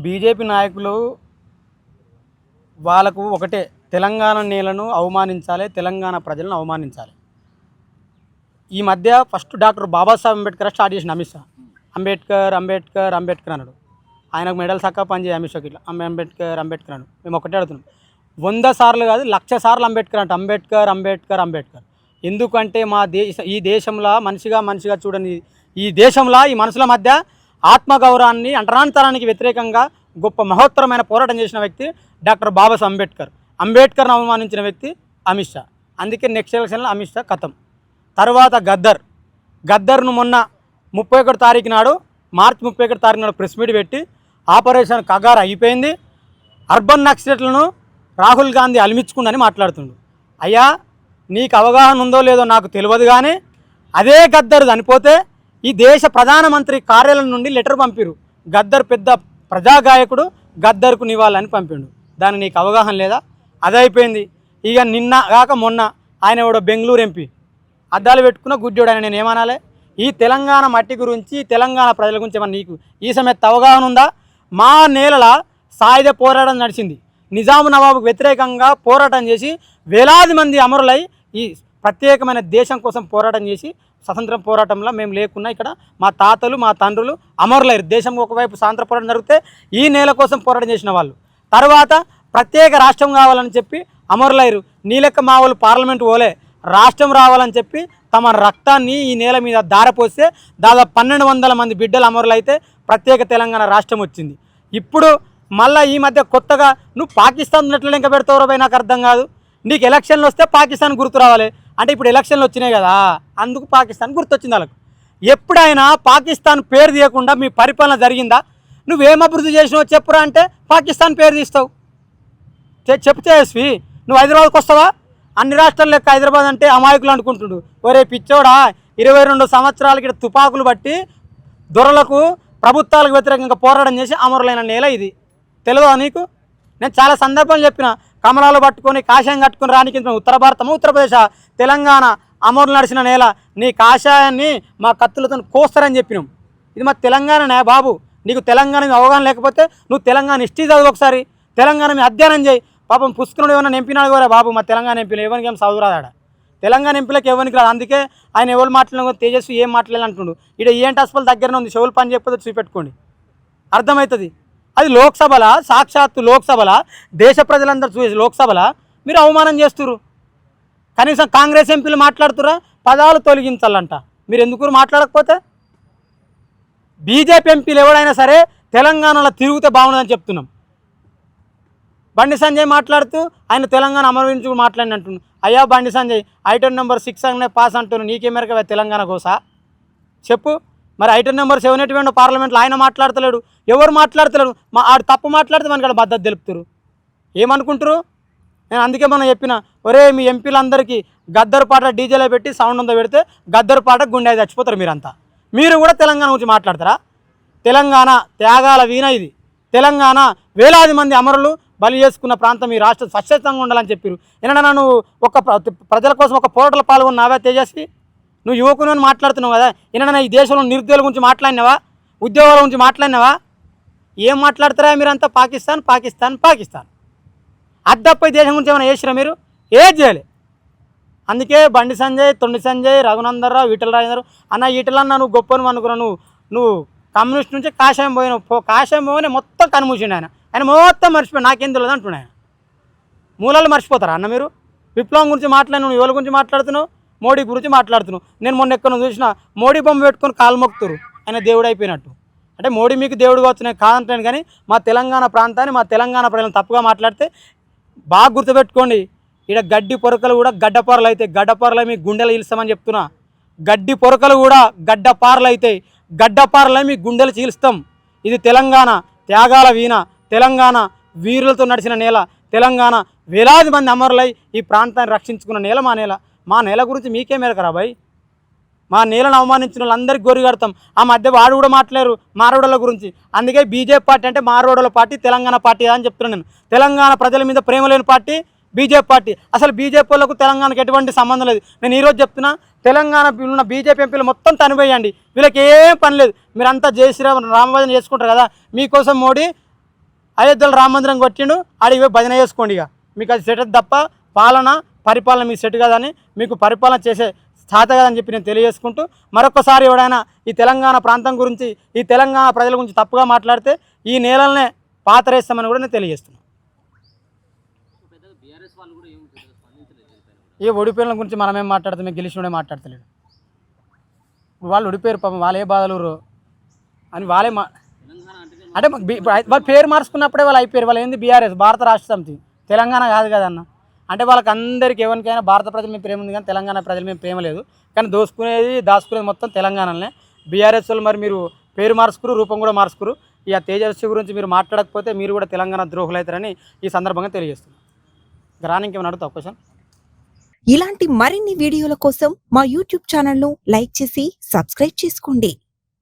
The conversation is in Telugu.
బీజేపీ నాయకులు వాళ్ళకు ఒకటే, తెలంగాణ నేలను అవమానించాలి, తెలంగాణ ప్రజలను అవమానించాలి. ఈ మధ్య first doctor Babasaheb Ambedkar start చేసిన అమిత్ షా. అంబేద్కర్ అంబేద్కర్ అంబేద్కర్ అన్నాడు. ఆయనకు మెడల్ సక్క పనిచేయ అమిత్ షాకి ఇట్లా అంబేద్కర్ అంబేద్కర్ అన్నాడు. మేము ఒకటే అడుగుతున్నాం, 100 సార్లు కాదు 1,00,000 సార్లు అంబేద్కర్ అంటే అంబేద్కర్ అంబేద్కర్ అంబేద్కర్. ఎందుకంటే ఈ దేశంలో మనిషిగా చూడని ఈ దేశంలో ఈ మనుషుల మధ్య ఆత్మగౌరవాన్ని, అంటరానితనానికి వ్యతిరేకంగా గొప్ప మహోత్తరమైన పోరాటం చేసిన వ్యక్తి డాక్టర్ బాబాసాహెబ్ అంబేద్కర్. అంబేద్కర్ను అవమానించిన వ్యక్తి అమిత్ షా. అందుకే నెక్స్ట్ ఎలక్షన్లో అమిత్ షా ఖతం. తర్వాత గద్దర్ను మొన్న 31 తారీఖు నాడు, మార్చి 31 తారీఖు నాడు ప్రెస్ మీట్ పెట్టి ఆపరేషన్ కగార్ అయిపోయింది, అర్బన్ నక్సలైట్లను రాహుల్ గాంధీ అలిమించుకుందని మాట్లాడుతుండు. అయ్యా, నీకు అవగాహన ఉందో లేదో నాకు తెలియదు, కానీ అదే గద్దర్ చనిపోతే ఈ దేశ ప్రధానమంత్రి కార్యాలయం నుండి లెటర్ పంపిరు, గద్దర్ పెద్ద ప్రజాగాయకుడు, గద్దర్కు నివాళని పంపిండు. దానికి నీకు అవగాహన లేదా? అదే అయిపోయింది. ఇక నిన్న కాక మొన్న ఆయన ఎవడో బెంగళూరు ఎంపీ అద్దాలు పెట్టుకున్న గుడ్డోడు. ఆయన నేను ఏమనాలి? ఈ తెలంగాణ మట్టి గురించి, తెలంగాణ ప్రజల గురించి ఏమన్నా నీకు ఈ సమయత్ అవగాహన ఉందా? మా నేలల సాయుధ పోరాటం నడిచింది, నిజాము నవాబుకు వ్యతిరేకంగా పోరాటం చేసి వేలాది మంది అమరులై ఈ ప్రత్యేకమైన దేశం కోసం పోరాటం చేసి స్వతంత్ర పోరాటంలో మేము లేకున్నా ఇక్కడ మా తాతలు మా తండ్రులు అమరులయ్యారు. దేశం ఒకవైపు స్వాతంత్ర పోరాటం జరిగితే ఈ నేల కోసం పోరాటం చేసిన వాళ్ళు తర్వాత ప్రత్యేక రాష్ట్రం కావాలని చెప్పి అమరులయ్యారు. నీ లెక్క మా వాళ్ళు పార్లమెంట్ పోలే, రాష్ట్రం రావాలని చెప్పి తమ రక్తాన్ని ఈ నేల మీద దారపోస్తే దాదాపు 1,200 మంది బిడ్డలు అమరులైతే ప్రత్యేక తెలంగాణ రాష్ట్రం వచ్చింది. ఇప్పుడు మళ్ళీ ఈ మధ్య కొత్తగా నువ్వు పాకిస్తాన్ ఉన్నట్లు ఇంకా పెడతావు రాబాయ్, నాకు అర్థం కాదు. నీకు ఎలక్షన్లు వస్తే పాకిస్తాన్ గుర్తు రావాలి అంటే ఇప్పుడు ఎలక్షన్లు వచ్చినాయి కదా, అందుకు పాకిస్తాన్ గుర్తొచ్చింది వాళ్ళకు. ఎప్పుడైనా పాకిస్తాన్ పేరు తీయకుండా మీ పరిపాలన జరిగిందా? నువ్వేం అభివృద్ధి చేసినావో చెప్పురా అంటే పాకిస్తాన్ పేరు తీస్తావు. చెప్పు తేజస్వి, నువ్వు హైదరాబాద్కి వస్తావా? అన్ని రాష్ట్రాల లెక్క హైదరాబాద్ అంటే అమాయకులు అనుకుంటుడు. ఒరే పిచ్చోడా, 22 సంవత్సరాలకి ఇక్కడ తుపాకులు బట్టి దొరలకు ప్రభుత్వాలకు వ్యతిరేకంగా పోరాటం చేసి అమరులైన నేల ఇది. తెలియదా నీకు? నేను చాలా సందర్భాలు చెప్పిన, కమలాలు పట్టుకొని కాషాయం కట్టుకొని రానికి ఉత్తర భారతము ఉత్తరప్రదేశ్ తెలంగాణ అమరులు నడిచిన నేల, నీ కాషాయాన్ని మా కత్తులతో కోస్తారని చెప్పినాం. ఇది మా తెలంగాణనే బాబు. నీకు తెలంగాణ మీద అవగాహన లేకపోతే నువ్వు తెలంగాణ హిస్టరీ చదువు, ఒకసారి తెలంగాణ మీద అధ్యయనం చేయి. పాపం పుస్తకంలో ఏమన్నా ఎంపినాడు కూడా బాబు, మా తెలంగాణ ఎంపీలు ఎవరికి ఏం చదువురాదాడ, తెలంగాణ ఎంపీలకు ఎవరికి రాదు. అందుకే ఆయన ఎవరు మాట్లాడిన తేజస్వి ఏం మాట్లాడాలి అంటుండు. ఇక్కడ ఏంటి హాస్పిటల్ దగ్గరనే ఉంది, చెవులు పని చెప్పకపోతే చూపెట్టుకోండి, అర్థమవుతుంది. అది లోక్సభలా, సాక్షాత్తు లోక్సభలా, దేశ ప్రజలందరూ చూసి లోక్సభలా మీరు అవమానం చేస్తున్నారు. కనీసం కాంగ్రెస్ ఎంపీలు మాట్లాడుతురా, పదాలు తొలగించాలంట. మీరు ఎందుకు మాట్లాడకపోతే? బీజేపీ ఎంపీలు ఎవడైనా సరే తెలంగాణలో తిరిగితే బాగుండదని చెప్తున్నాం. బండి సంజయ్ మాట్లాడుతూ ఆయన తెలంగాణ అమరవీరుని మాట్లాడి అంటున్నాడు. అయ్యా బండి సంజయ్, ఐటెం నెంబర్ 6 అనే పాస్ అంటున్నాను, నీకేమేరక తెలంగాణ కోసా చెప్పు. మరి ఐటెం నెంబర్ 7 పార్లమెంట్లో ఆయన మాట్లాడతలేడు, ఎవరు మాట్లాడతలేడు. ఆడు తప్పు మాట్లాడితే మనకి మద్దతు తెలుపుతారు. ఏమనుకుంటారు? నేను అందుకే మనం చెప్పిన, ఒరే మీ ఎంపీలందరికీ గద్దరు పాట డీజేలో పెట్టి సౌండ్ ఉందో పెడితే గద్దరు పాట గుండె చచ్చిపోతారు మీరంతా. మీరు కూడా తెలంగాణ గురించి మాట్లాడతారా? తెలంగాణ త్యాగాల వీణ ఇది. తెలంగాణ వేలాది మంది అమరులు బలి చేసుకున్న ప్రాంతం. ఈ రాష్ట్రం స్వచ్ఛతంగా ఉండాలని చెప్పారు. ఏమన్నా నువ్వు ఒక ప్రజల కోసం ఒక పోరాటంలో పాల్గొన్నావా తేజస్వి? నువ్వు యువకుని మాట్లాడుతున్నావు కదా, ఏమన్నా ఈ దేశంలో నిరుద్యోగుల గురించి మాట్లాడినావా? ఉద్యోగాల గురించి మాట్లాడినావా? ఏం మాట్లాడతారా మీరంతా? పాకిస్తాన్ పాకిస్తాన్ పాకిస్తాన్ అద్దప్పై దేశం గురించి ఏమైనా చేసిరా మీరు? ఏం చేయలే. అందుకే బండి సంజయ్, తొండి సంజయ్, రఘునందనరావు, ఈటల రాజేందర్ అన్న, ఈటలన్నా నువ్వు గొప్పను అనుకున్నావు. నువ్వు కమ్యూనిస్ట్ నుంచి కాషాయం పోయినావు. కాషాయం పోయినా మొత్తం కనుమూసిండు ఆయన. ఆయన మొత్తం మర్చిపోయి నాకేం తెలియదు అంటున్నాను. మూలాలు మర్చిపోతారా అన్న మీరు? విప్లవం గురించి మాట్లాడినావు, ఎవరి గురించి మాట్లాడుతున్నావు? మోడీ గురించి మాట్లాడుతున్నావు. నేను మొన్న ఎక్కడ చూసినా మోడీ బొమ్మ పెట్టుకొని కాలు మొక్కుతారు, ఆయన దేవుడు అయిపోయినట్టు. అంటే మోడీ మీకు దేవుడు కావచ్చు, నేను కాదంటాను. కానీ మా తెలంగాణ ప్రాంతాన్ని, మా తెలంగాణ ప్రజలను తప్పుగా మాట్లాడితే బాగా గుర్తుపెట్టుకోండి. ఇక్కడ గడ్డి పొరకలు కూడా గడ్డపారలు అవుతాయి. గడ్డపారలు మీ గుండెలు చీల్స్తామని చెప్తున్నా. గడ్డి పొరకలు కూడా గడ్డపారలు అవుతాయి. గడ్డపారలు మీ గుండెలు చీల్స్తాం. ఇది తెలంగాణ త్యాగాల వీణ, తెలంగాణ వీరులతో నడిచిన నేల, తెలంగాణ వేలాది మంది అమరులై ఈ ప్రాంతాన్ని రక్షించుకున్న నేల మా నేల. మా నేల గురించి మీకే మేరకరా బాయ్? మా నేలను అవమానించిన వాళ్ళందరికీ గొర్రె కడతాం. ఆ మధ్య వాడు కూడా మాట్లాడారు మారోడల గురించి. అందుకే బీజేపీ పార్టీ అంటే మారోడల పార్టీ, తెలంగాణ పార్టీ అని చెప్తున్నాను నేను. తెలంగాణ ప్రజల మీద ప్రేమ లేని పార్టీ బీజేపీ పార్టీ. అసలు బీజేపీ వాళ్ళకు తెలంగాణకు ఎటువంటి సంబంధం లేదు. నేను ఈరోజు చెప్తున్నా, తెలంగాణ ఉన్న బీజేపీ ఎంపీలు మొత్తం తనివేయండి, వీళ్ళకి ఏం పని లేదు. మీరంతా జై శ్రీరామ్ రామభజన చేసుకుంటారు కదా, మీకోసం మోడీ అయోధ్యలో రామ మందిరం కొట్టిండు, ఆడికి పోయి భజన చేసుకోండి. ఇక మీకు అది సెట్ తప్ప పరిపాలన మీకు సెట్ కాదని, మీకు పరిపాలన చేసే స్థాత కాదని చెప్పి నేను తెలియజేసుకుంటూ, మరొకసారి ఎవడైనా ఈ తెలంగాణ ప్రాంతం గురించి, ఈ తెలంగాణ ప్రజల గురించి తప్పుగా మాట్లాడితే ఈ నేలనే పాతరేస్తామని కూడా నేను తెలియజేస్తున్నాను. ఈ ఓడిపోయిన గురించి మనమేం మాట్లాడతాం, గెలిచినోడే మాట్లాడతలేడు. వాళ్ళు ఓడిపోయారు పాపం, వాళ్ళే బాధలు అని వాళ్ళే అంటే వాళ్ళు పేరు మార్చుకున్నప్పుడే వాళ్ళు అయిపోయారు. వాళ్ళు ఏంది బీఆర్ఎస్, భారత రాష్ట్ర సమితి, తెలంగాణ కాదు కదన్న. అంటే వాళ్ళకి అందరికీ ఎవరికైనా భారత ప్రజల మీద ప్రేమ ఉంది కానీ తెలంగాణ ప్రజల మీద ప్రేమ లేదు. కానీ దాచుకునేది మొత్తం తెలంగాణనే. బీఆర్ఎస్ వాళ్ళు మరి మీరు పేరు మార్చుకురు, రూపం కూడా మార్చుకురు. ఇక తేజస్వి గురించి మీరు మాట్లాడకపోతే మీరు కూడా తెలంగాణ ద్రోహులు అవుతారని ఈ సందర్భంగా తెలియజేస్తున్నాను. రానికి ఏమైనా అడుగుతావు క్వశ్చన్? ఇలాంటి మరిన్ని వీడియోల కోసం మా యూట్యూబ్ ఛానల్ను లైక్ చేసి సబ్స్క్రైబ్ చేసుకోండి.